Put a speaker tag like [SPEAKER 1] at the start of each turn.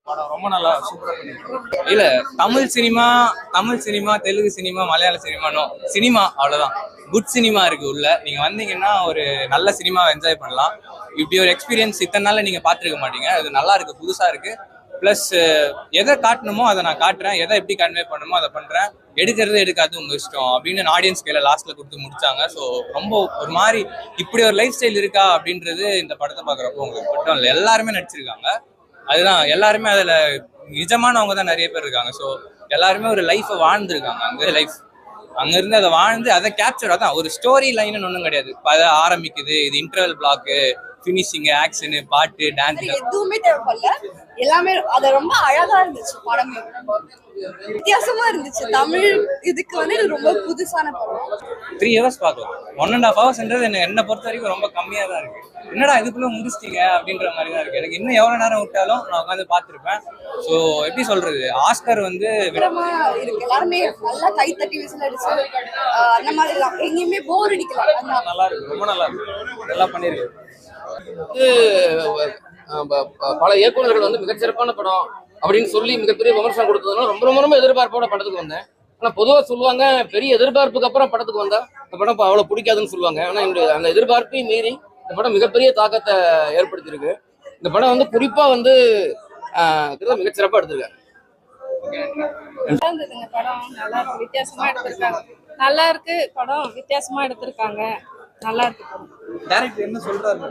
[SPEAKER 1] படம் ரொம்ப நல்லா சூப்பரா பண்ணிருக்காங்க. இல்ல தமிழ் சினிமா தெலுங்கு சினிமா மலையாள சினிமானோ சினிமா அவ்வளவுதான். குட் சினிமா இருக்கு உள்ள. நீங்க வந்தீங்கன்னா ஒரு நல்ல சினிமாவை என்ஜாய் பண்ணலாம். இப்படி ஒரு எக்ஸ்பீரியன்ஸ் இத்தனை நாள்ல நீங்க பாத்துருக்க மாட்டீங்க. அது நல்லா இருக்கு, புதுசா இருக்கு. பிளஸ் எதை காட்டணுமோ அதை நான் காட்டுறேன், எதை எப்படி கன்வே பண்ணணுமோ அதை பண்றேன். எடுக்கிறது எடுக்காது உங்க இஷ்டம் அப்படின்னு ஆடியன்ஸ் கையில லாஸ்ட்ல கொடுத்து முடிச்சாங்க. ஸோ ரொம்ப ஒரு மாதிரி இப்படி ஒரு லைஃப் ஸ்டைல் இருக்கா அப்படின்றது இந்த படத்தை பாக்குறப்போ உங்களுக்கு மட்டும் இல்லை, எல்லாருமே நடிச்சிருக்காங்க. அதுதான், எல்லாருமே அதுல நிஜமானவங்க தான் நிறைய பேர் இருக்காங்க. ஸோ எல்லாருமே ஒரு லைஃபை வாழ்ந்துருக்காங்க. அங்க லைஃப் அங்க இருந்து அதை வாழ்ந்து அதை கேப்சர், அதான் ஒரு ஸ்டோரி லைன் ஒன்றும் கிடையாது. அதை ஆரம்பிக்குது, இது இன்டர்வல் பிளாக்கு, ஃபினிஷிங், ஆக்ஷனு, பாட்டு, டான்ஸ்
[SPEAKER 2] எதுவுமே தேவைப்படல. எல்லாமே அது ரொம்ப அழகா இருந்துச்சு. படமே வித்தியாசமா இருந்துச்சு. தமிழ் இதுக்கு இது ரொம்ப புதுசான படம்.
[SPEAKER 1] 3 hours பார்க்கலாம். 1.5 hours என்ன பொறுத்த வரைக்கும் ரொம்ப கம்மியா தான் இருக்கு. என்னடா இதுக்குள்ள முடிச்சிட்டீங்க அப்படின்ற மாதிரி தான் இருக்கு. எனக்கு இன்னும் எவ்வளவு நேரம் விட்டாலும் நான் உட்காந்து பார்த்துருப்பேன். ஸோ எப்படி சொல்றது, ஆஸ்கர்
[SPEAKER 2] இருக்கு. எல்லாருமே நல்லா கை தட்டி விசில் அடிச்சு அந்த மாதிரி தான். எங்கேயுமே போர் அடிக்கல.
[SPEAKER 1] நல்லா இருக்கு, ரொம்ப நல்லா இருக்கு, நல்லா பண்ணிருக்கு.
[SPEAKER 3] பல இயக்குநர்கள் மிகச்சிறப்பான படம் அப்படின்னு சொல்லி மிகப்பெரிய விமர்சனம் கொடுத்ததுனால ரொம்ப ரொம்ப ரொம்ப எதிர்பார்ப்போட படத்துக்கு வந்தேன். ஆனா பொதுவாக சொல்லுவாங்க, பெரிய எதிர்பார்ப்புக்கு அப்புறம் படத்துக்கு வந்தா இந்த படம் அவ்வளவு பிடிக்காதுன்னு சொல்லுவாங்க. ஆனா அந்த எதிர்பார்ப்பையும் மீறி இந்த படம் மிகப்பெரிய தாக்கத்தை ஏற்படுத்தியிருக்கு. இந்த படம் குறிப்பா மிகச்சிறப்பா எடுத்திருக்காங்க.
[SPEAKER 4] படம் நல்லா இருக்கு, வித்தியாசமா எடுத்திருக்காங்க. நல்லா இருக்கு படம், வித்தியாசமா எடுத்திருக்காங்க. நல்லா இருக்கு.
[SPEAKER 1] டைரக்டர் என்ன சொல்றாரு?